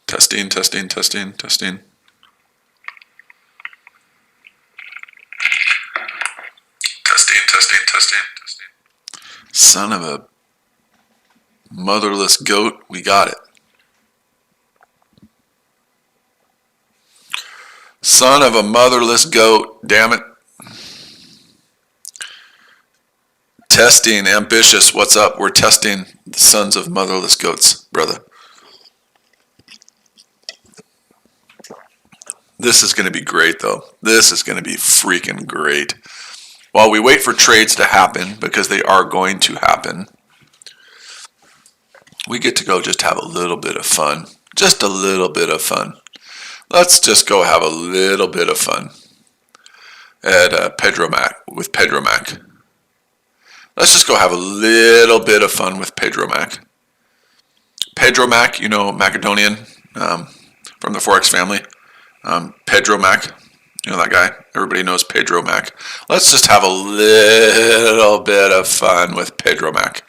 Testing, testing, testing, testing. Testing, testing, testing, testing. Son of a motherless goat, we got it. Son of a motherless goat, damn it. Testing, ambitious, what's up? We're testing the sons of motherless goats, brother. This is going to be great, though. This is going to be freaking great. While we wait for trades to happen, because they are going to happen, we get to go just have a little bit of fun. Just a little bit of fun. Let's just go have a little bit of fun at Pedro Mac with Pedro Mac. Let's just go have a little bit of fun with Pedro Mac. Pedro Mac, you know, Macedonian from the Forex family. Pedro Mac, you know that guy? Everybody knows Pedro Mac. Let's just have a little bit of fun with Pedro Mac.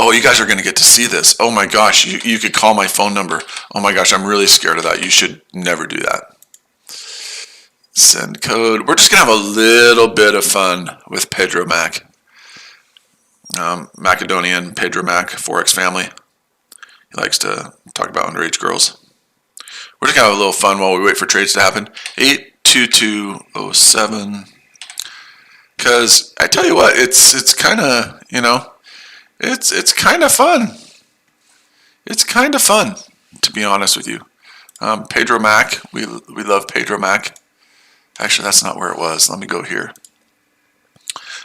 Oh, you guys are going to get to see this. Oh my gosh, you could call my phone number. Oh my gosh, I'm really scared of that. You should never do that. Send code. We're just going to have a little bit of fun with Pedro Mac. Macedonian Pedro Mac, Forex family. He likes to talk about underage girls. We're just going to have a little fun while we wait for trades to happen. 82207. Because I tell you what, it's kind of, you know, it's kind of fun. It's kind of fun, to be honest with you. Pedro Mac, we love Pedro Mac. Actually, that's not where it was. Let me go here.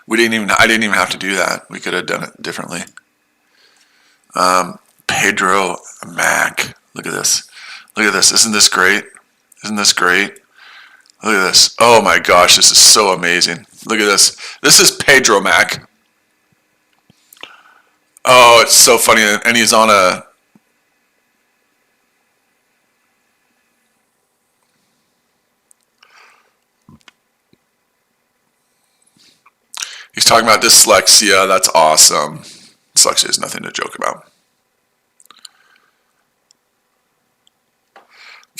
I didn't even have to do that. We could have done it differently. Pedro Mac. Look at this. Look at this. Isn't this great? Isn't this great? Look at this. Oh my gosh, this is so amazing. Look at this. This is Pedro Mac. Oh, it's so funny. And he's on a... He's talking about dyslexia. That's awesome. Dyslexia is nothing to joke about.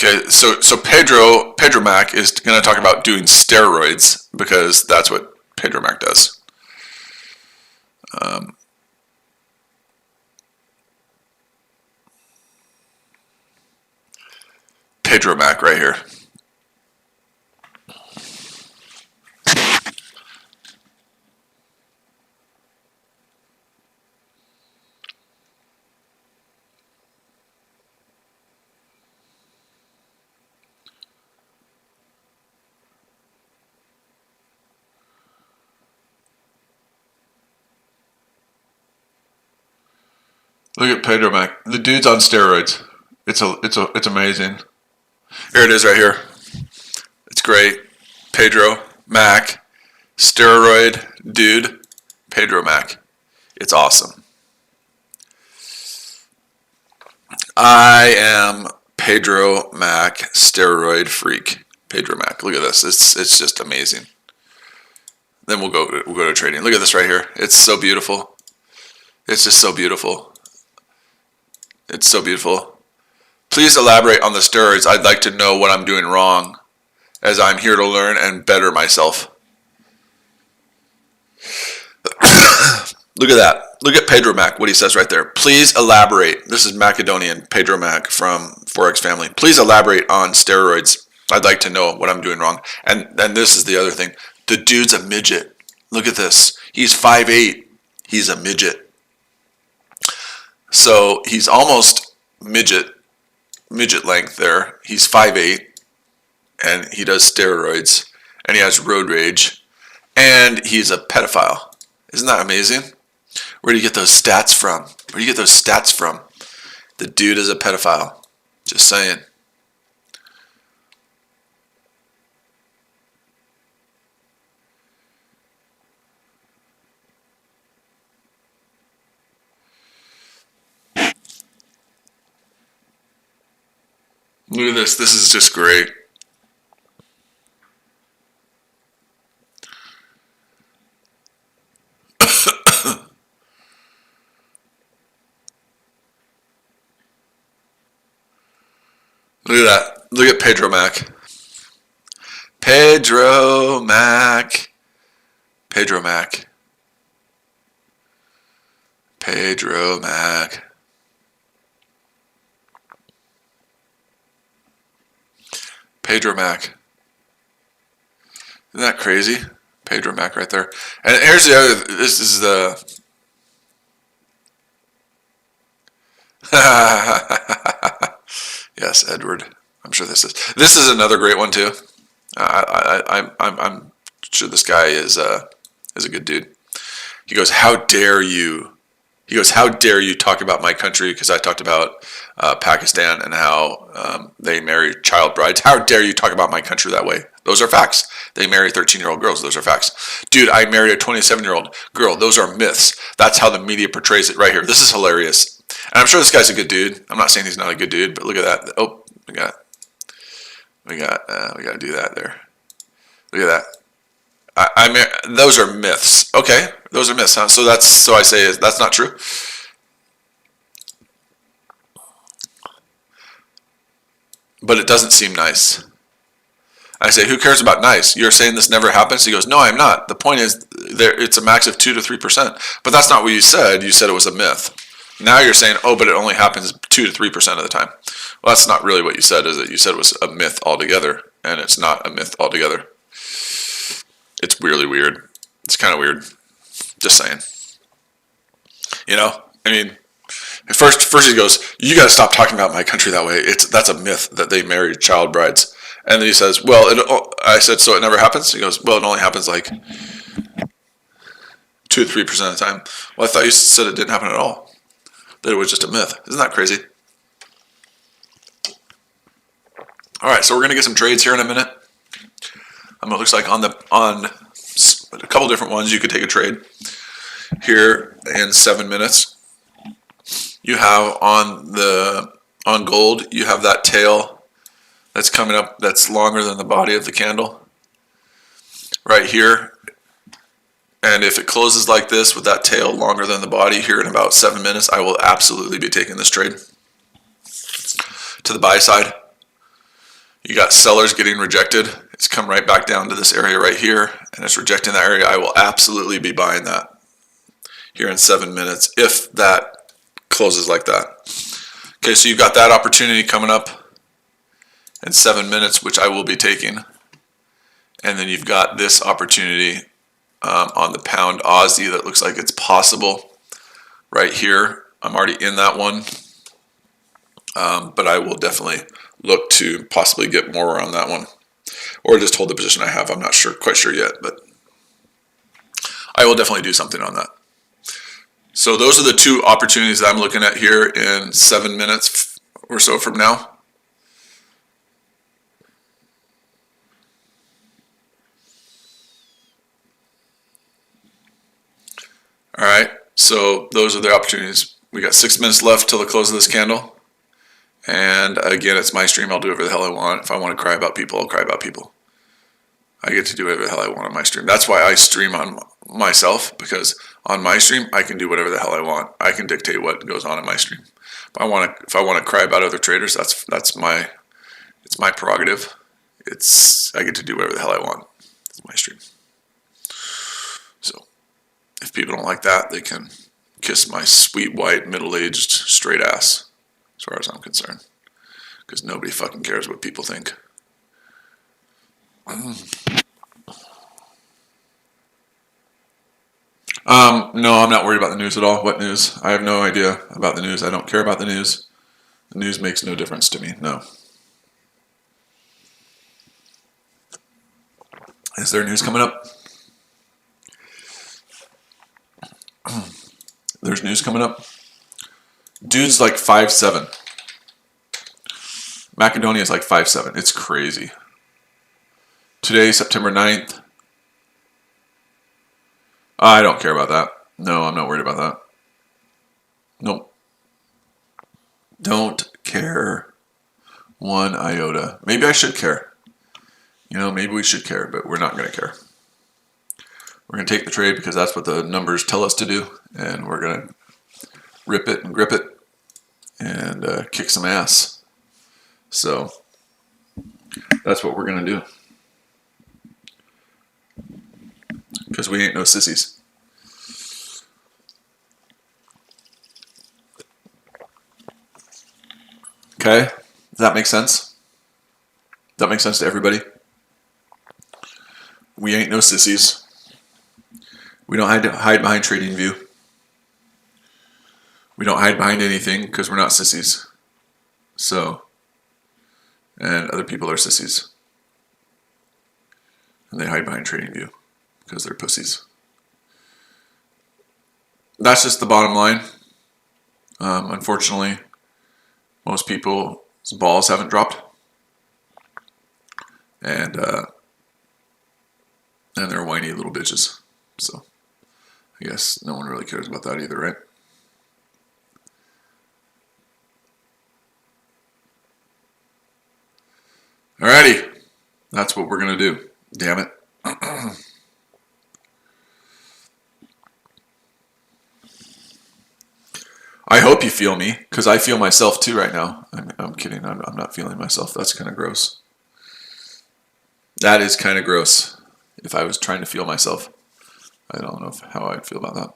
Okay, so Pedro Mac is going to talk about doing steroids because that's what Pedro Mac does. Pedro Mac right here. Look at Pedro Mac. The dude's on steroids. It's amazing. Here it is right here. It's great. Pedro Mac, steroid dude. Pedro Mac. It's awesome. I am Pedro Mac, steroid freak. Pedro Mac. Look at this. It's just amazing. Then we'll go to trading. Look at this right here. It's so beautiful. It's just so beautiful. It's so beautiful. Please elaborate on the steroids. I'd like to know what I'm doing wrong, as I'm here to learn and better myself. Look at that. Look at Pedro Mac, what he says right there. Please elaborate. This is Macedonian Pedro Mac from Forex family. Please elaborate on steroids. I'd like to know what I'm doing wrong. And this is the other thing. The dude's a midget. Look at this. He's 5'8". He's a midget. So he's almost midget length there. He's 5'8", and he does steroids, and he has road rage, and he's a pedophile. Isn't that amazing? Where do you get those stats from? Where do you get those stats from? The dude is a pedophile. Just saying. Look at this. This is just great. Look at that. Look at Pedro Mac. Pedro Mac. Pedro Mac. Pedro Mac. Pedro Mac. Isn't that crazy? Pedro Mac right there. And here's the other. This is the. Yes, Edward. I'm sure this is. This is another great one too. I'm sure this guy is a good dude. He goes, "How dare you?" He goes, "How dare you talk about my country?" Because I talked about Pakistan and how they marry child brides. How dare you talk about my country that way? Those are facts. They marry 13-year-old girls. Those are facts. Dude, I married a 27-year-old girl. Those are myths. That's how the media portrays it right here. This is hilarious. And I'm sure this guy's a good dude. I'm not saying he's not a good dude, but look at that. Oh, we got to do that there. Look at that. Those are myths. Okay, those are myths, huh? So I say that's not true. But it doesn't seem nice. I say, who cares about nice? You're saying this never happens? He goes, no, I'm not. The point is, it's a max of 2 to 3%. But that's not what you said. You said it was a myth. Now you're saying, oh, but it only happens 2 to 3% of the time. Well, that's not really what you said, is it? You said it was a myth altogether, and it's not a myth altogether. It's really weird. It's kind of weird. Just saying. You know, I mean, first he goes, you got to stop talking about my country that way. That's a myth that they marry child brides. And then he says, well, I said, so it never happens? He goes, well, it only happens like 2 to 3% of the time. Well, I thought you said it didn't happen at all. That it was just a myth. Isn't that crazy? All right, so we're going to get some trades here in a minute. It looks like on a couple different ones you could take a trade here in 7 minutes. You have on gold, you have that tail that's coming up that's longer than the body of the candle right here. And if it closes like this with that tail longer than the body here in about 7 minutes, I will absolutely be taking this trade. To the buy side, you got sellers getting rejected. It's come right back down to this area right here, and it's rejecting that area. I will absolutely be buying that here in 7 minutes if that closes like that. Okay, so you've got that opportunity coming up in 7 minutes, which I will be taking. And then you've got this opportunity on the pound Aussie that looks like it's possible right here. I'm already in that one, but I will definitely look to possibly get more on that one, or just hold the position I have. I'm not quite sure yet, but I will definitely do something on that. So those are the two opportunities that I'm looking at here in 7 minutes or so from now. All right, so those are the opportunities. We got 6 minutes left till the close of this candle. And again, it's my stream. I'll do whatever the hell I want. If I want to cry about people, I'll cry about people. I get to do whatever the hell I want on my stream. That's why I stream on myself, because on my stream, I can do whatever the hell I want. I can dictate what goes on in my stream. If I want to cry about other traders, it's my prerogative. I get to do whatever the hell I want. It's my stream. So if people don't like that, they can kiss my sweet, white, middle-aged, straight ass, as far as I'm concerned. Because nobody fucking cares what people think. No, I'm not worried about the news at all. What news? I have no idea about the news. I don't care about the news. The news makes no difference to me. No. Is there news coming up? There's news coming up. Dude's like 5'7". Macedonia is like 5'7". It's crazy. Today, September 9th. I don't care about that. No, I'm not worried about that. Nope. Don't care 1 iota. Maybe I should care. You know, maybe we should care, but we're not going to care. We're going to take the trade because that's what the numbers tell us to do, and we're going to rip it and grip it and kick some ass. So that's what we're going to do. Because we ain't no sissies. Okay, does that make sense? Does that make sense to everybody? We ain't no sissies. We don't hide behind TradingView. We don't hide behind anything because we're not sissies. So, and other people are sissies. And they hide behind TradingView because they're pussies. That's just the bottom line. Unfortunately, most people's balls haven't dropped. And they're whiny little bitches. So I guess no one really cares about that either, right? Alrighty. That's what we're going to do. Damn it. I hope you feel me, because I feel myself too right now. I'm kidding. I'm not feeling myself. That's kind of gross. That is kind of gross. If I was trying to feel myself, I don't know how I'd feel about that.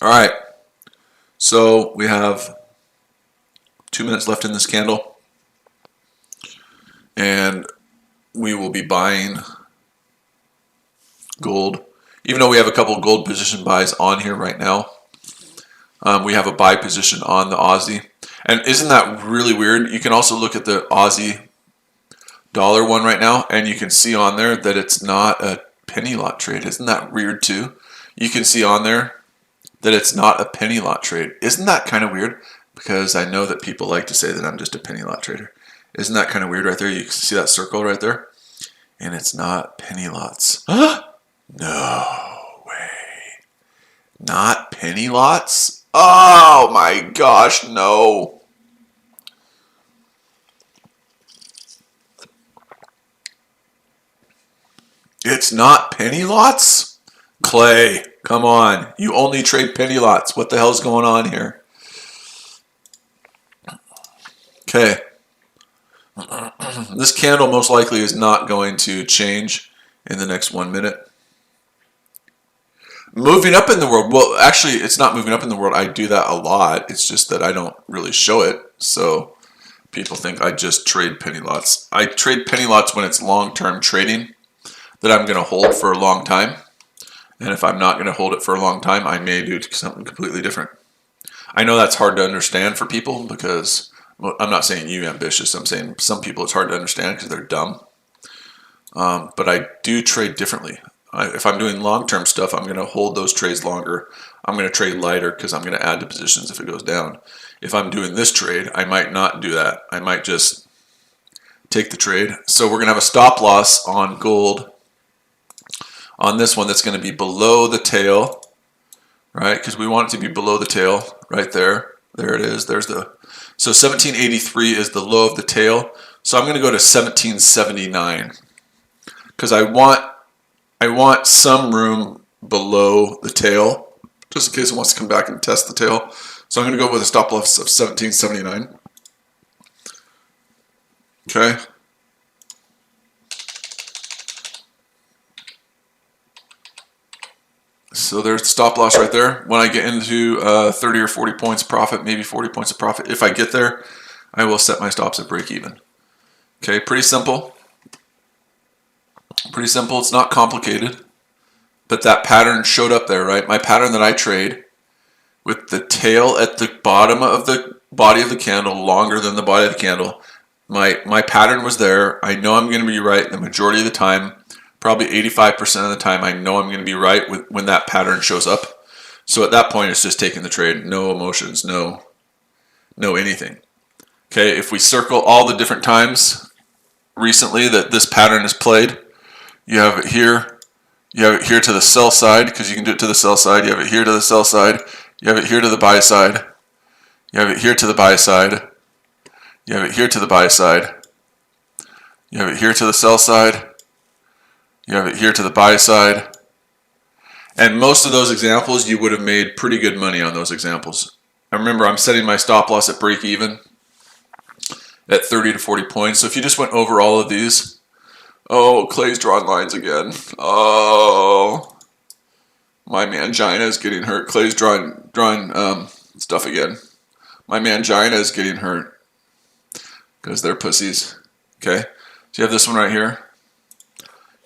All right. So we have 2 minutes left in this candle, and we will be buying gold. Even though we have a couple of gold position buys on here right now, we have a buy position on the Aussie. And isn't that really weird? You can also look at the Aussie dollar one right now, and you can see on there that it's not a penny lot trade. Isn't that weird too? You can see on there that it's not a penny lot trade. Isn't that kind of weird? Because I know that people like to say that I'm just a penny lot trader. Isn't that kind of weird right there? You can see that circle right there? And it's not penny lots. No way. Not penny lots? Oh my gosh, no. It's not penny lots? Clay, come on. You only trade penny lots. What the hell's going on here? Okay. This candle most likely is not going to change in the next 1 minute. Moving up in the world. Well, actually, it's not moving up in the world. I do that a lot. It's just that I don't really show it. So people think I just trade penny lots. I trade penny lots when it's long-term trading that I'm going to hold for a long time. And if I'm not going to hold it for a long time, I may do something completely different. I know that's hard to understand for people because, well, I'm not saying you ambitious. I'm saying some people it's hard to understand because they're dumb. But I do trade differently. If I'm doing long-term stuff, I'm going to hold those trades longer. I'm going to trade lighter because I'm going to add to positions if it goes down. If I'm doing this trade, I might not do that. I might just take the trade. So we're going to have a stop loss on gold on this one that's going to be below the tail, right? Because we want it to be below the tail right there. There it is. There's the, so 1783 is the low of the tail. So I'm going to go to 1779 because I want some room below the tail just in case it wants to come back and test the tail. So I'm going to go with a stop loss of 1779. Okay. So there's the stop loss right there. When I get into 30 or 40 points profit, maybe 40 points of profit, if I get there, I will set my stops at break even. Okay, pretty simple. Pretty simple. It's not complicated. But that pattern showed up there, right? My pattern that I trade with the tail at the bottom of the body of the candle, longer than the body of the candle. My pattern was there. I know I'm going to be right the majority of the time. Probably 85% of the time, I know I'm going to be right when that pattern shows up. So at that point, it's just taking the trade. No emotions, no anything. Okay, if we circle all the different times recently that this pattern is played, you have it here. You have it here to the sell side because you can do it to the sell side. You have it here to the sell side. You have it here to the buy side. You have it here to the buy side. You have it here to the buy side. You have it here to the sell side. You have it here to the buy side. And most of those examples, you would have made pretty good money on those examples. And remember, I'm setting my stop loss at break even at 30 to 40 points. So if you just went over all of these, oh, Clay's drawing lines again. Oh, my mangina is getting hurt. Clay's drawing stuff again. My mangina is getting hurt because they're pussies. Okay, so you have this one right here.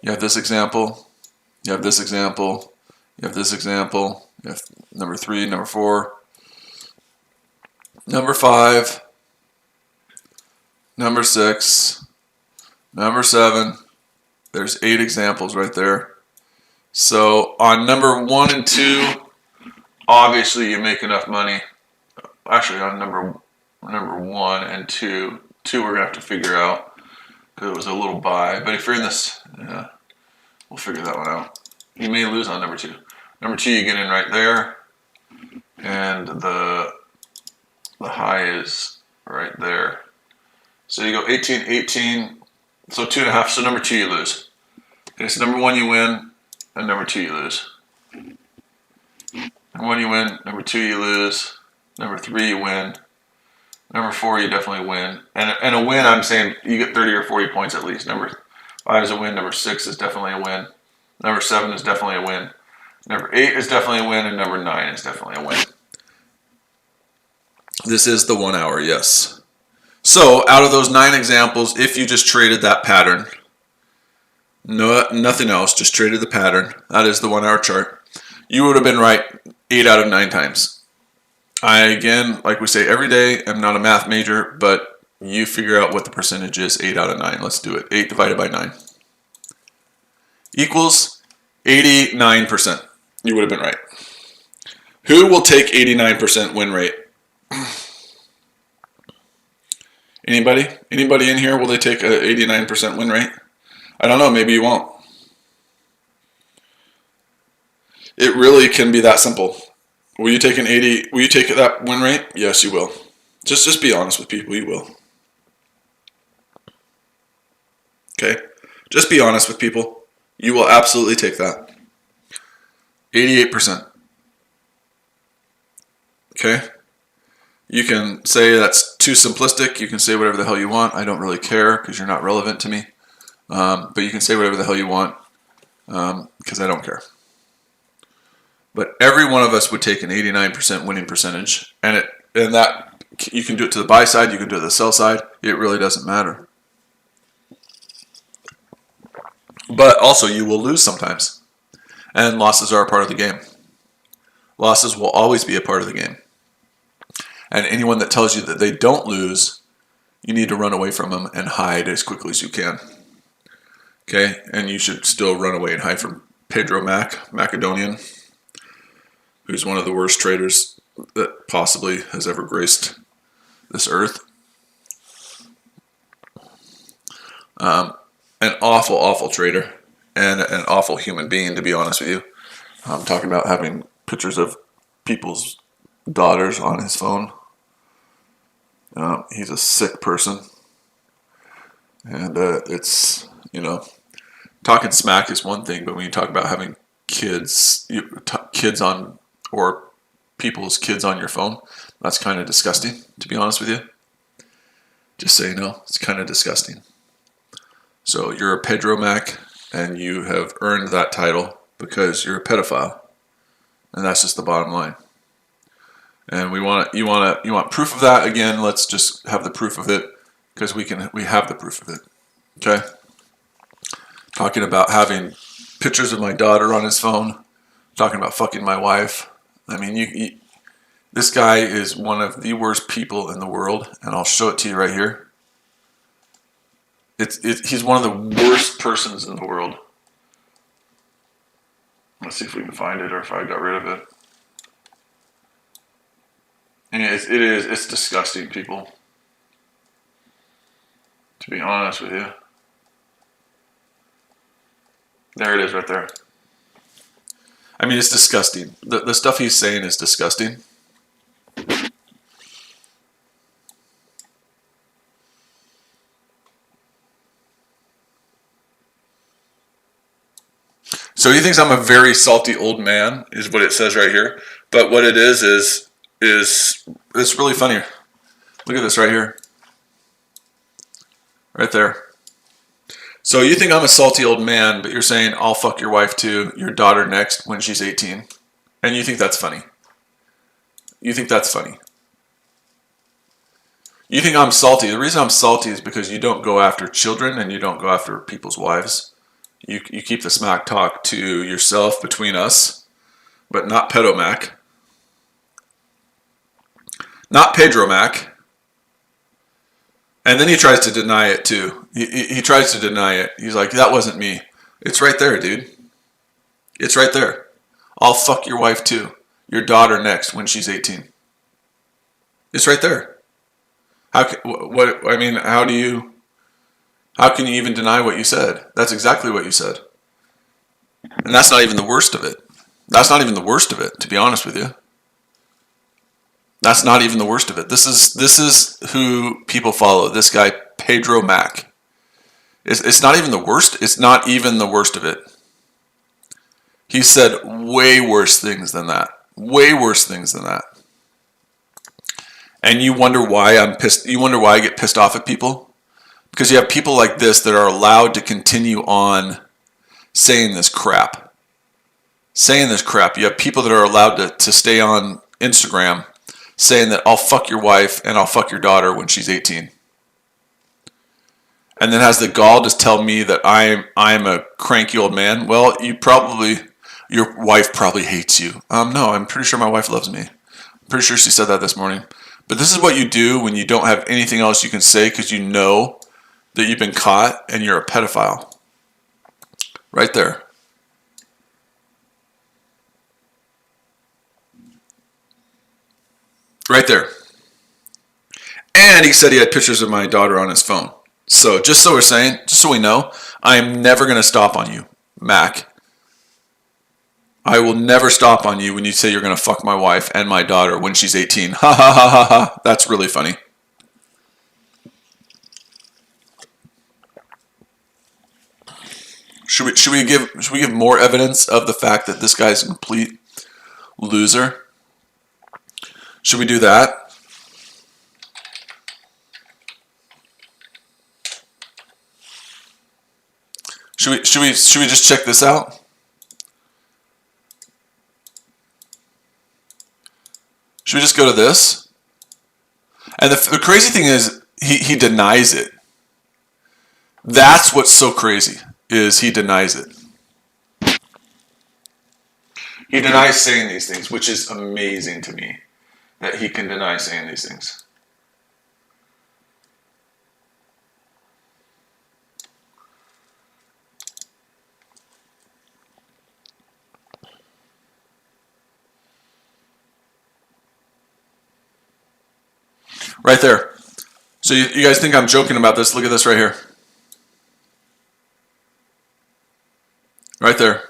You have this example. You have this example. You have this example. You have number 3, number 4, number 5, number 6, number 7. There's 8 examples right there. So on number 1 and 2, obviously you make enough money. Actually, on number 1 and 2, we're gonna have to figure out because it was a little buy. But if you're in this, yeah, we'll figure that one out. You may lose on number 2. Number 2, you get in right there, and the high is right there. So you go 18, 18, so 2.5. So number 2, you lose. Okay, so number 1, you win, and number 2, you lose. Number 1, you win. Number 2, you lose. Number 3, you win. Number 4, you definitely win. And a win, I'm saying you get 30 or 40 points at least. Number 5 is a win. Number 6 is definitely a win. Number 7 is definitely a win. Number 8 is definitely a win, and number 9 is definitely a win. This is the 1 hour, yes. So out of those 9 examples, if you just traded that pattern, nothing else, just traded the pattern, that is the 1 hour chart, you would have been right 8 out of 9 times. I, again, like we say every day, am not a math major, but you figure out what the percentage is, 8 out of 9. Let's do it. 8 divided by 9 equals 89%. You would have been right. Who will take 89% win rate? Anybody? Anybody in here, will they take an 89% win rate? I don't know, maybe you won't. It really can be that simple. Will you take that win rate? Yes, you will. Just be honest with people, you will. Okay? Just be honest with people. You will absolutely take that. 88%. Okay? You can say that's too simplistic. You can say whatever the hell you want. I don't really care because you're not relevant to me. But you can say whatever the hell you want because I don't care. But every one of us would take an 89% winning percentage. And that you can do it to the buy side. You can do it to the sell side. It really doesn't matter. But also you will lose sometimes. And losses are a part of the game. Losses will always be a part of the game. And anyone that tells you that they don't lose, you need to run away from them and hide as quickly as you can. Okay? And you should still run away and hide from Pedro Macedonian, who's one of the worst traders that possibly has ever graced this earth. An awful, awful trader. And an awful human being, to be honest with you. I'm talking about having pictures of people's daughters on his phone. He's a sick person. And it's, talking smack is one thing, but when you talk about having kids on, or people's kids on your phone, that's kind of disgusting, to be honest with you. Just so you know, it's kind of disgusting. So you're a Pedro Mac, and you have earned that title because you're a pedophile, and that's just the bottom line. And you want proof of that? Again, let's just have the proof of it because we have the proof of it. Okay. Talking about having pictures of my daughter on his phone, talking about fucking my wife. I mean, this guy is one of the worst people in the world, and I'll show it to you right here. He's one of the worst persons in the world. Let's see if we can find it or if I got rid of it. And it's disgusting, people. To be honest with you. There it is right there. I mean, it's disgusting. The stuff he's saying is disgusting. So he thinks I'm a very salty old man, is what it says right here. But what it is it's really funny. Look at this right here. Right there. So you think I'm a salty old man, but you're saying I'll fuck your wife too, your daughter next when she's 18. And you think that's funny. You think that's funny. You think I'm salty. The reason I'm salty is because you don't go after children and you don't go after people's wives. You keep the smack talk to yourself between us, but not Pedomac. Not Pedro Mac. And then he tries to deny it too. He tries to deny it. He's like, that wasn't me. It's right there, dude. It's right there. I'll fuck your wife too. Your daughter next when she's 18. It's right there. How can you even deny what you said? That's exactly what you said. And that's not even the worst of it. That's not even the worst of it, to be honest with you. That's not even the worst of it. This is who people follow. This guy, Pedro Mac. It's not even the worst. It's not even the worst of it. He said way worse things than that. Way worse things than that. And you wonder why I'm pissed. You wonder why I get pissed off at people? Because you have people like this that are allowed to continue on saying this crap. Saying this crap. You have people that are allowed to stay on Instagram saying that I'll fuck your wife and I'll fuck your daughter when she's 18. And then has the gall to tell me that I'm a cranky old man. Well, your wife probably hates you. No, I'm pretty sure my wife loves me. I'm pretty sure she said that this morning. But this is what you do when you don't have anything else you can say because you know that you've been caught and you're a pedophile. Right there. Right there. And he said he had pictures of my daughter on his phone. So just so we're saying, just so we know, I am never going to stop on you, Mac. I will never stop on you when you say you're going to fuck my wife and my daughter when she's 18. Ha ha ha ha ha. That's really funny. Should we give more evidence of the fact that this guy's a complete loser? Should we do that? Should we just check this out? Should we just go to this? And the crazy thing is he denies it. That's what's so crazy, is he denies it. He denies saying these things, which is amazing to me, that he can deny saying these things. Right there. So you guys think I'm joking about this? Look at this right here. Right there.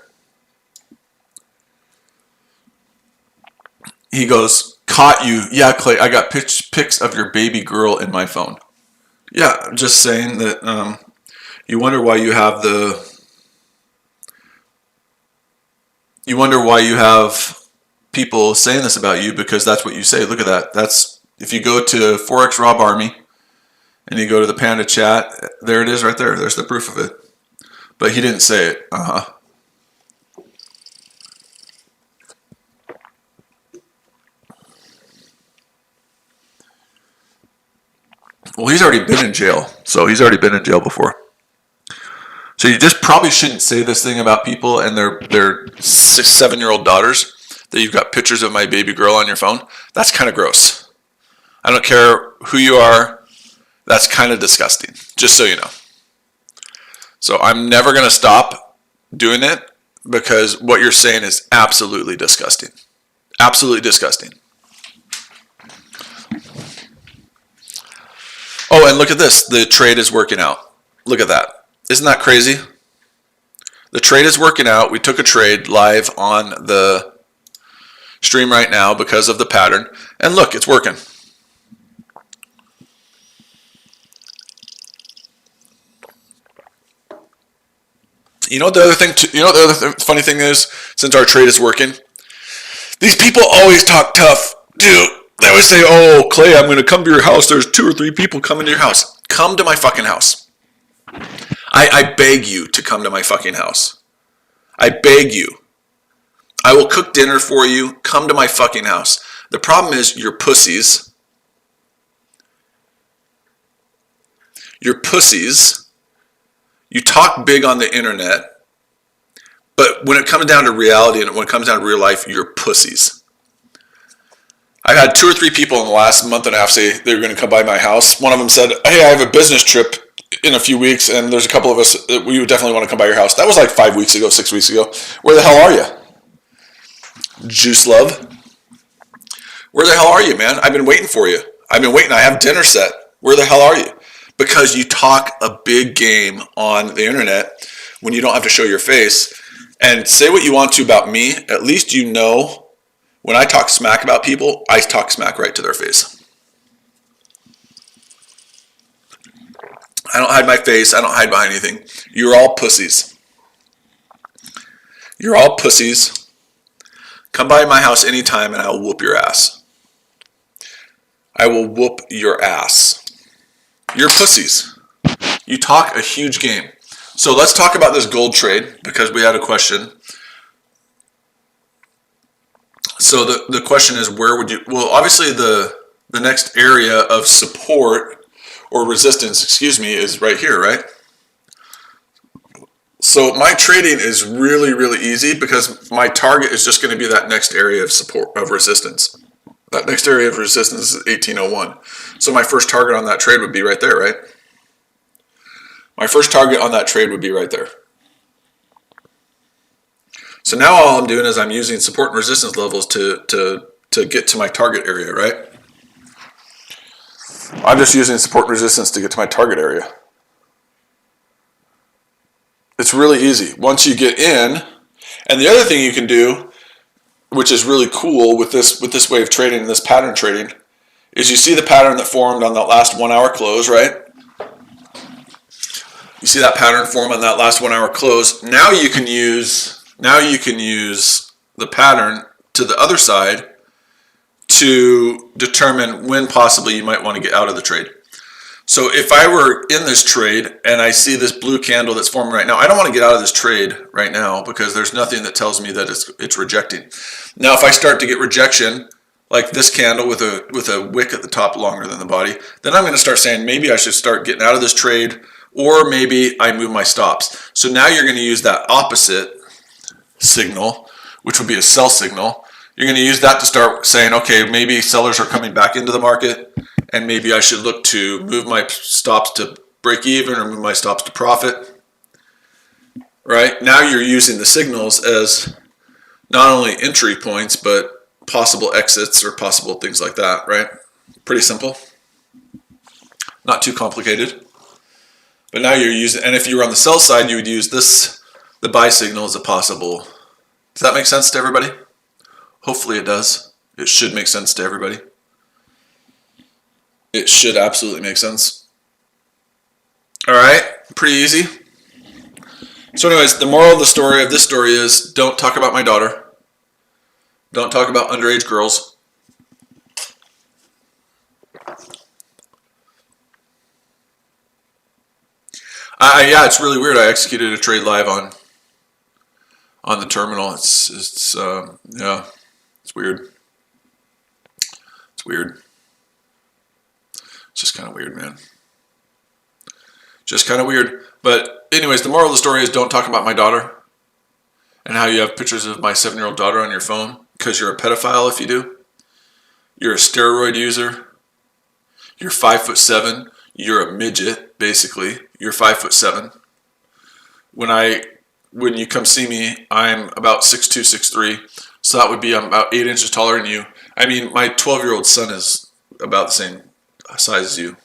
He goes, caught you. Yeah, Clay, I got pics of your baby girl in my phone. Yeah, I'm just saying that you wonder why you have you wonder why you have people saying this about you, because that's what you say. Look at that. That's, if you go to Forex Rob Army and you go to the Panda chat, there it is right there. There's the proof of it. But he didn't say it. Well, he's already been in jail. So he's already been in jail before. So you just probably shouldn't say this thing about people and their 6-7-year-old daughters, that you've got pictures of my baby girl on your phone. That's kind of gross. I don't care who you are. That's kind of disgusting, just so you know. So I'm never going to stop doing it, because what you're saying is absolutely disgusting. Absolutely disgusting. Oh, and look at this. The trade is working out. Look at that. Isn't that crazy? The trade is working out. We took a trade live on the stream right now because of the pattern. And look, it's working. You know what the other thing? Funny thing is, since our trade is working, these people always talk tough, dude. They always say, "Oh, Clay, I'm going to come to your house. There's 2 or 3 people coming to your house. Come to my fucking house. I beg you to come to my fucking house. I beg you. I will cook dinner for you. Come to my fucking house." The problem is, you're pussies. You're pussies. You talk big on the internet, but when it comes down to reality and when it comes down to real life, you're pussies. I've had 2 or 3 people in the last month and a half say they're going to come by my house. One of them said, "Hey, I have a business trip in a few weeks, and there's a couple of us that we would definitely want to come by your house." That was like 5 weeks ago, 6 weeks ago. Where the hell are you? Juice love. Where the hell are you, man? I've been waiting for you. I've been waiting. I have dinner set. Where the hell are you? Because you talk a big game on the internet when you don't have to show your face. And say what you want to about me, at least you know when I talk smack about people, I talk smack right to their face. I don't hide my face. I don't hide behind anything. You're all pussies. You're all pussies. Come by my house anytime and I'll whoop your ass. I will whoop your ass. You're pussies. You talk a huge game. So let's talk about this gold trade because we had a question. So the question is, where would you, well, obviously the next area of support or resistance, is right here, right? So my trading is really, really easy because my target is just going to be that next area of support, of resistance. That next area of resistance is 1801. So my first target on that trade would be right there, right? My first target on that trade would be right there. So now all I'm doing is I'm using support and resistance levels to get to my target area, right? I'm just using support and resistance to get to my target area. It's really easy. Once you get in, and the other thing you can do, which is really cool with this way of trading, this pattern trading, is you see the pattern that formed on that last 1 hour close, right? You see that pattern form on that last 1 hour close. Now you can use the pattern to the other side to determine when possibly you might want to get out of the trade. So if I were in this trade and I see this blue candle that's forming right now, I don't want to get out of this trade right now because there's nothing that tells me that it's rejecting. Now if I start to get rejection, like this candle with a wick at the top longer than the body, then I'm going to start saying maybe I should start getting out of this trade, or maybe I move my stops. So now you're going to use that opposite signal, which would be a sell signal. You're going to use that to start saying, okay, maybe sellers are coming back into the market, and maybe I should look to move my stops to break even or move my stops to profit. Right? Now you're using the signals as not only entry points, but possible exits or possible things like that, right? Pretty simple. Not too complicated. But now you're using, and if you were on the sell side, you would use this, the buy signal as a possible. Does that make sense to everybody? Hopefully it does. It should make sense to everybody. It should absolutely make sense. All right, pretty easy. So anyways, the moral of the story of this story is don't talk about my daughter. Don't talk about underage girls. Yeah, it's really weird. I executed a trade live on the terminal. It's yeah, it's weird. It's weird. It's just kind of weird, man. Just kind of weird. But anyways, the moral of the story is don't talk about my daughter and how you have pictures of my 7-year-old daughter on your phone because you're a pedophile if you do. You're a steroid user. You're 5'7". You're a midget, basically. You're 5'7". When you come see me, I'm about 6'2", 6'3". So that would be I'm about 8 inches taller than you. I mean, my 12-year-old son is about the same size as you.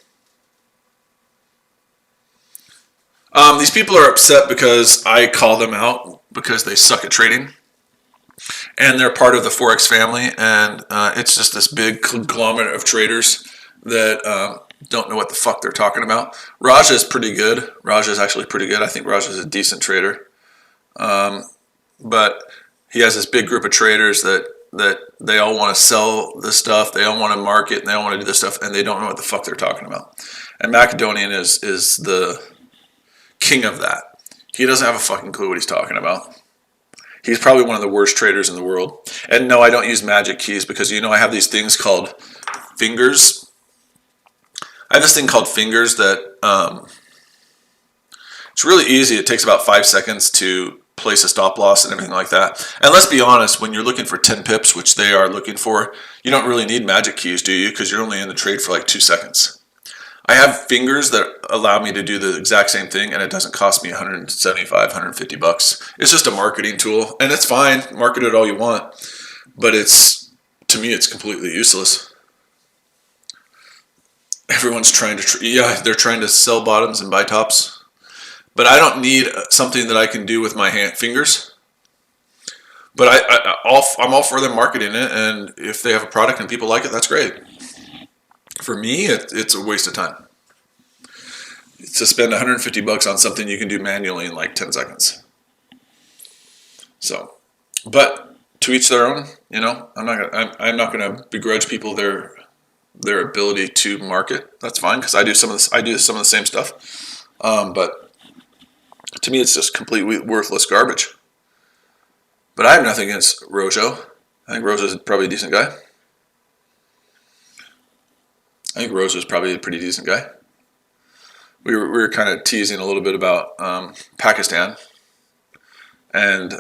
These people are upset because I call them out because they suck at trading. And they're part of the Forex family. And it's just this big conglomerate of traders that don't know what the fuck they're talking about. Raja is pretty good. Raja is actually pretty good. I think Raja is a decent trader. But he has this big group of traders that they all want to sell this stuff, they all want to market, and they all want to do this stuff, and they don't know what the fuck they're talking about. And Macedonian is the king of that. He doesn't have a fucking clue what he's talking about. He's probably one of the worst traders in the world. And no, I don't use magic keys because, I have these things called fingers. I have this thing called fingers that it's really easy. It takes about 5 seconds to place a stop loss and everything like that. And let's be honest, when you're looking for 10 pips, which they are looking for, you don't really need magic keys, do you? Because you're only in the trade for like 2 seconds. I have fingers that allow me to do the exact same thing, and it doesn't cost me $175, $150. It's just a marketing tool, and it's fine. Market it all you want, but to me, it's completely useless. Everyone's trying to, they're trying to sell bottoms and buy tops. But I don't need something that I can do with my fingers. But I'm all for them marketing it, and if they have a product and people like it, that's great. For me, it's a waste of time. To spend $150 on something you can do manually in like 10 seconds. So, but to each their own. I'm not gonna begrudge people their ability to market. That's fine because I do some of the same stuff. But to me, it's just completely worthless garbage. But I have nothing against Rojo. I think Rojo's probably a decent guy. I think Rojo's probably a pretty decent guy. We were kind of teasing a little bit about Pakistan. And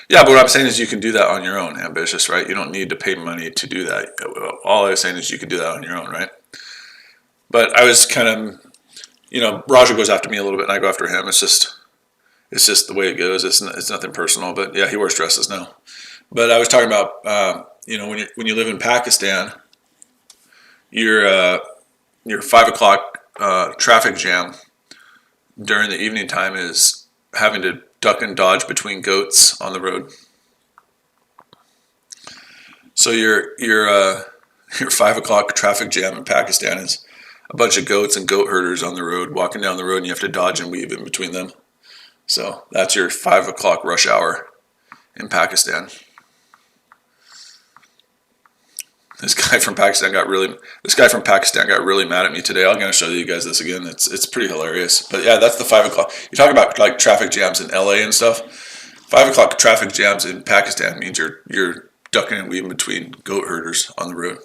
yeah, but what I'm saying is you can do that on your own, Ambitious, right? You don't need to pay money to do that. All I was saying is you can do that on your own, right? But I was kind of, Raja goes after me a little bit and I go after him. It's just the way it goes. It's nothing personal, but yeah, he wears dresses now. But I was talking about, when you live in Pakistan, your 5 o'clock traffic jam during the evening time is having to duck and dodge between goats on the road. So your 5 o'clock traffic jam in Pakistan is a bunch of goats and goat herders on the road walking down the road, and you have to dodge and weave in between them. So that's your 5 o'clock rush hour in Pakistan. This guy from Pakistan got really mad at me today. I'm going to show you guys this again. It's pretty hilarious. But yeah, that's the 5 o'clock. You talk about like traffic jams in LA and stuff. 5 o'clock traffic jams in Pakistan means you're ducking and weaving between goat herders on the road.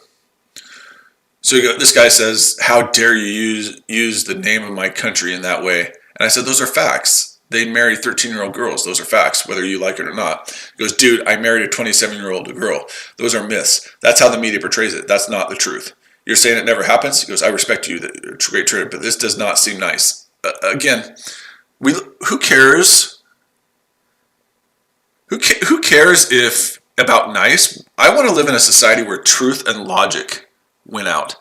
So this guy says, "How dare you use the name of my country in that way?" And I said, "Those are facts. They marry 13-year-old girls. Those are facts, whether you like it or not." He goes, "Dude, I married a 27-year-old girl. Those are myths. That's how the media portrays it. That's not the truth. You're saying it never happens?" He goes, "I respect you, the great trader, but this does not seem nice." Again, who cares? Who cares if about nice? I want to live in a society where truth and logic win out.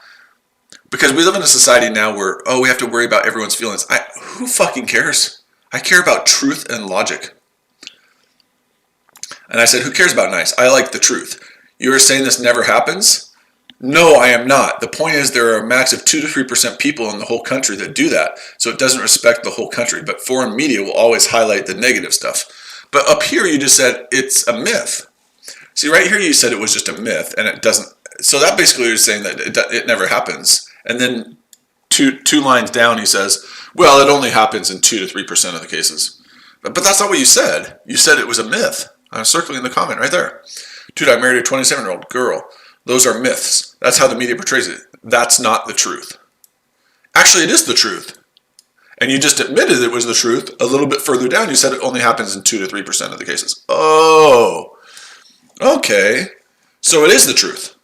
Because we live in a society now where, we have to worry about everyone's feelings. Who fucking cares? I care about truth and logic. And I said, who cares about nice? I like the truth. You are saying this never happens? No, I am not. The point is there are a max of 2 to 3% people in the whole country that do that. So it doesn't respect the whole country. But foreign media will always highlight the negative stuff. But up here you just said it's a myth. See, right here you said it was just a myth and it doesn't. So that basically is saying that it never happens. And then two lines down he says, well, it only happens in 2 to 3% of the cases. But that's not what you said. You said it was a myth. I'm circling the comment right there. Dude, I married a 27-year-old girl. Those are myths. That's how the media portrays it. That's not the truth. Actually, it is the truth. And you just admitted it was the truth. A little bit further down, you said it only happens in 2 to 3% of the cases. Oh, okay. So it is the truth.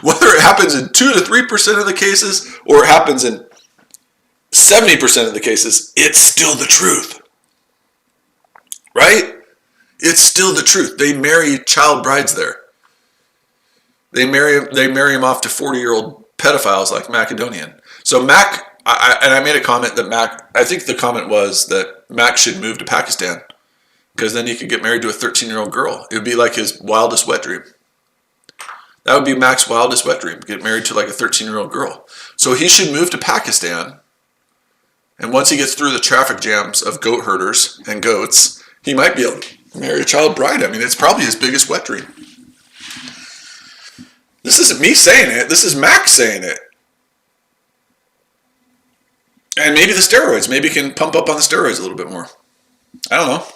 Whether it happens in 2 to 3% of the cases or it happens in 70% of the cases, it's still the truth. Right? It's still the truth. They marry child brides there. They marry him off to 40-year-old pedophiles like Macedonian. So Mac, I made a comment that Mac, I think the comment was that Mac should move to Pakistan because then he could get married to a 13-year-old girl. It would be like his wildest wet dream. That would be Mac's wildest wet dream, get married to like a 13-year-old girl. So he should move to Pakistan, and once he gets through the traffic jams of goat herders and goats, he might be able to marry a child bride. I mean, it's probably his biggest wet dream. This isn't me saying it. This is Mac saying it. And maybe the steroids. Maybe he can pump up on the steroids a little bit more. I don't know.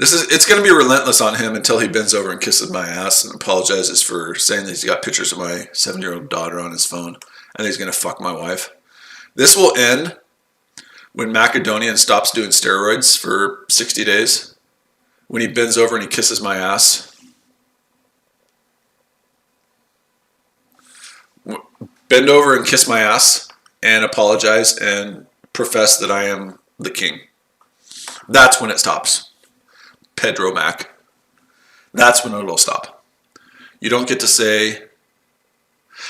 It's going to be relentless on him until he bends over and kisses my ass and apologizes for saying that he's got pictures of my 7-year-old daughter on his phone and he's going to fuck my wife. This will end when Macedonian stops doing steroids for 60 days. When he bends over and he kisses my ass. Bend over and kiss my ass and apologize and profess that I am the king. That's when it stops. Pedro Mac. That's when it'll stop. You don't get to say...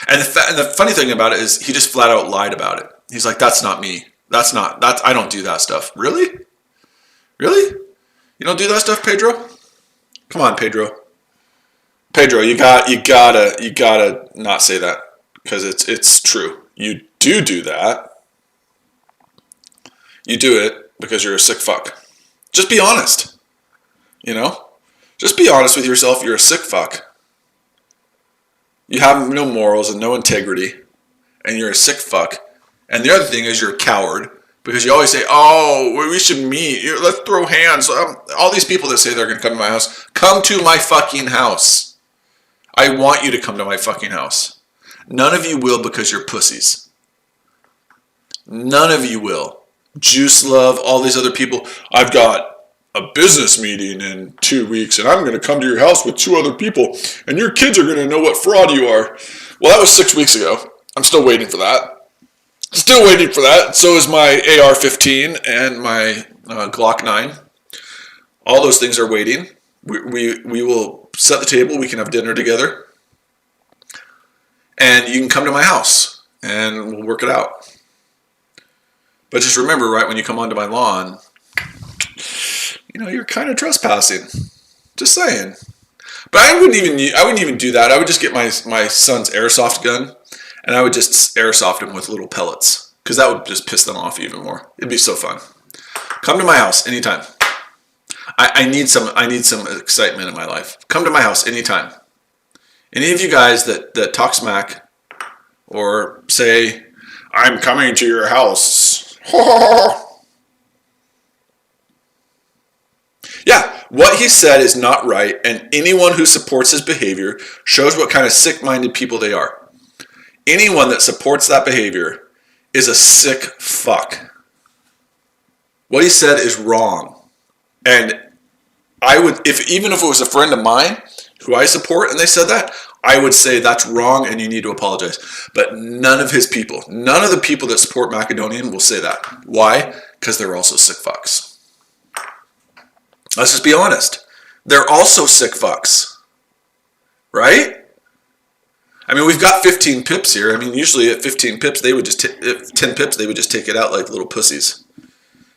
And the funny thing about it is he just flat out lied about it. He's like, that's not me. I don't do that stuff. Really? Really? You don't do that stuff, Pedro? Come on, Pedro. Pedro, you gotta not say that because it's true. You do that. You do it because you're a sick fuck. Just be honest. You know? Just be honest with yourself. You're a sick fuck. You have no morals and no integrity, and you're a sick fuck. And the other thing is you're a coward. Because you always say, oh, we should meet. Let's throw hands. All these people that say they're going to come to my house, come to my fucking house. I want you to come to my fucking house. None of you will because you're pussies. None of you will. Juice Love, all these other people. I've got a business meeting in 2 weeks, and I'm going to come to your house with 2 other people, and your kids are going to know what fraud you are. Well, that was 6 weeks ago. I'm still waiting for that. Still waiting for that. So is my AR-15 and my Glock 9. All those things are waiting. We will set the table. We can have dinner together. And you can come to my house and we'll work it out. But just remember, right, when you come onto my lawn, you know, you're kind of trespassing. Just saying. But I wouldn't even do that. I would just get my son's airsoft gun. And I would just airsoft them with little pellets. Because that would just piss them off even more. It'd be so fun. Come to my house anytime. I need some excitement in my life. Come to my house anytime. Any of you guys that talk smack or say, I'm coming to your house. Yeah, what he said is not right. And anyone who supports his behavior shows what kind of sick-minded people they are. Anyone that supports that behavior is a sick fuck. What he said is wrong. And I would, even if it was a friend of mine who I support and they said that, I would say that's wrong and you need to apologize. But none of his people, none of the people that support Macedonian will say that. Why? Because they're also sick fucks. Let's just be honest. They're also sick fucks. Right? I mean, we've got 15 pips here. I mean, usually at 15 pips, they would just, 10 pips, they would just take it out like little pussies.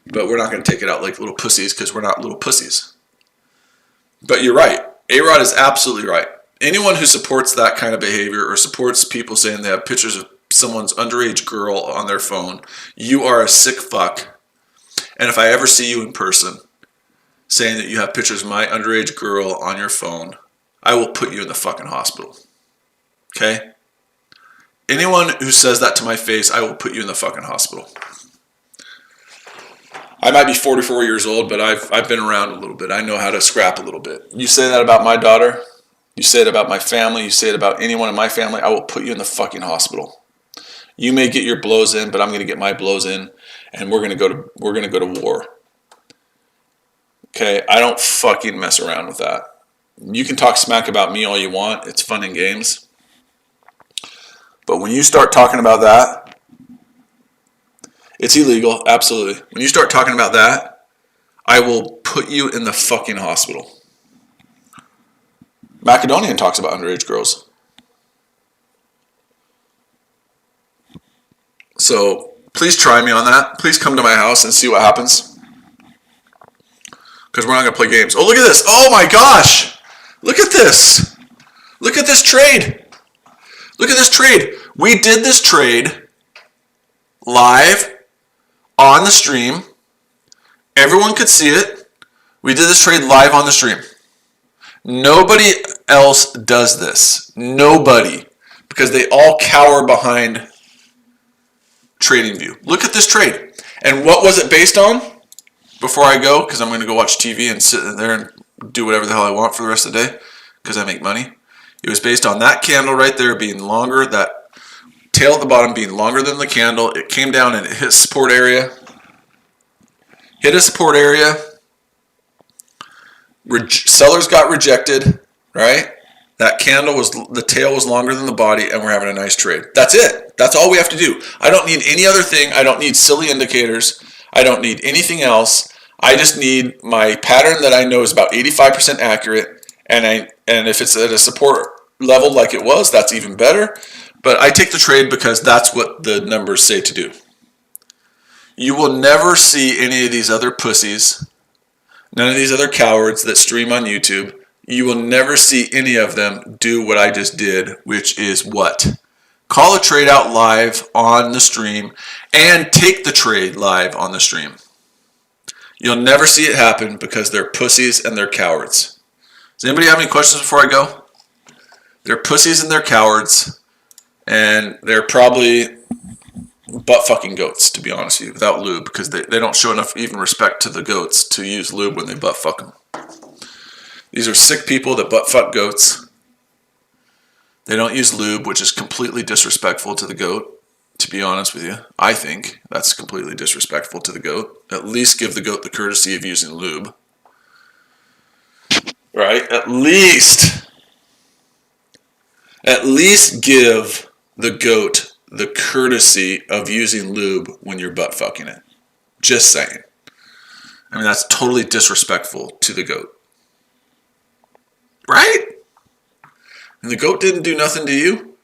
But we're not going to take it out like little pussies because we're not little pussies. But you're right. A-Rod is absolutely right. Anyone who supports that kind of behavior or supports people saying they have pictures of someone's underage girl on their phone, you are a sick fuck. And if I ever see you in person saying that you have pictures of my underage girl on your phone, I will put you in the fucking hospital. Okay? Anyone who says that to my face, I will put you in the fucking hospital. I might be 44 years old, but I've been around a little bit. I know how to scrap a little bit. You say that about my daughter, you say it about my family, you say it about anyone in my family, I will put you in the fucking hospital. You may get your blows in, but I'm going to get my blows in, and we're going to go to war. Okay? I don't fucking mess around with that. You can talk smack about me all you want. It's fun and games. But when you start talking about that, It's illegal, absolutely. When you start talking about that, I will put you in the fucking hospital. Macedonian talks about underage girls. So please try me on that. Please come to my house and see what happens. Because we're not going to play games. Oh, look at this. Oh my gosh. Look at this. Look at this trade. Look at this trade. We did this trade live on the stream. Everyone could see it. We did this trade live on the stream. Nobody else does this. Nobody. Because they all cower behind TradingView. Look at this trade. And what was it based on? Before I go, because I'm going to go watch TV and sit there and do whatever the hell I want for the rest of the day, because I make money. It was based on that candle right there being longer, that tail at the bottom being longer than the candle. It came down and it hit support area. Hit a support area. Sellers got rejected, right? That candle was, the tail was longer than the body, and we're having a nice trade. That's it. That's all we have to do. I don't need any other thing. I don't need silly indicators. I don't need anything else. I just need my pattern that I know is about 85% accurate, and if it's at a support level like it was, that's even better. But I take the trade because that's what the numbers say to do. You will never see any of these other pussies, none of these other cowards that stream on YouTube. You will never see any of them do what I just did, which is what? Call a trade out live on the stream and take the trade live on the stream. You'll never see it happen because they're pussies and they're cowards. Does anybody have any questions before I go? They're pussies and they're cowards, and they're probably butt fucking goats, to be honest with you, without lube, because they don't show enough even respect to the goats to use lube when they butt fuck them. These are sick people that butt fuck goats. They don't use lube, which is completely disrespectful to the goat, to be honest with you. I think that's completely disrespectful to the goat. At least give the goat the courtesy of using lube. Right? At least give the goat the courtesy of using lube when you're butt fucking it. Just saying. I mean, that's totally disrespectful to the goat. Right? And the goat didn't do nothing to you.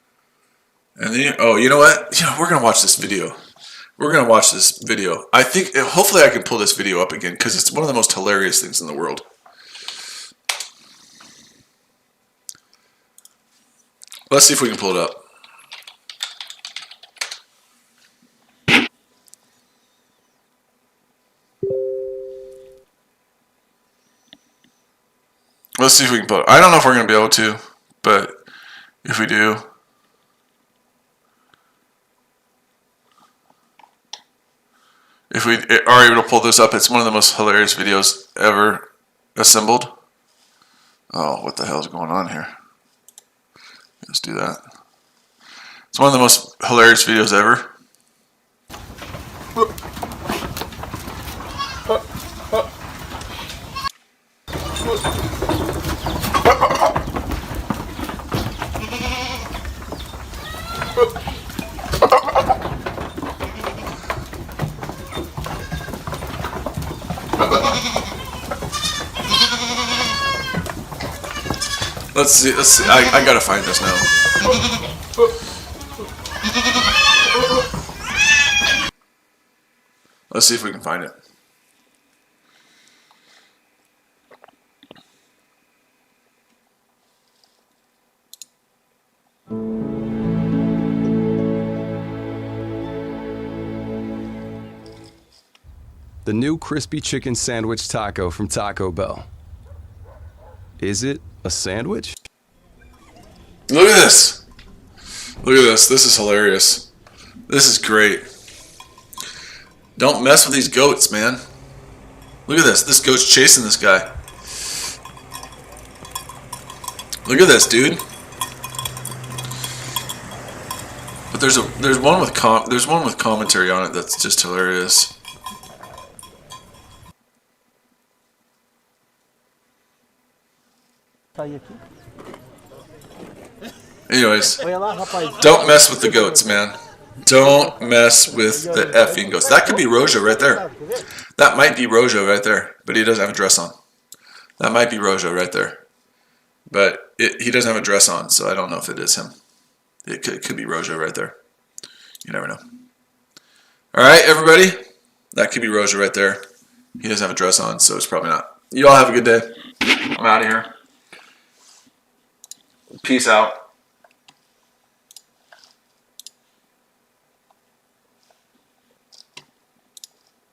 And then, you know what? We're going to watch this video. We're going to watch this video. I think, hopefully I can pull this video up again, because it's one of the most hilarious things in the world. Let's see if we can pull it up. Let's see if we can pull it. I don't know if we're going to be able to, but if we do, if we are able to pull this up, it's one of the most hilarious videos ever assembled. Oh, what the hell is going on here? Let's do that. It's one of the most hilarious videos ever. Let's see. I gotta find this now. Let's see if we can find it. The new crispy chicken sandwich taco from Taco Bell. Is it a sandwich? Look at this. Look at this. This is hilarious. This is great. Don't mess with these goats, man. Look at this. This goat's chasing this guy. Look at this, dude. But there's one with commentary on it that's just hilarious. Anyways, don't mess with the goats, man. Don't mess with the effing ghost. That could be Rojo right there. That might be Rojo right there, but he doesn't have a dress on. That might be Rojo right there. But he doesn't have a dress on, so I don't know if it is him. It could be Rojo right there. You never know. All right, everybody. That could be Rojo right there. He doesn't have a dress on, so it's probably not. You all have a good day. I'm out of here. Peace out.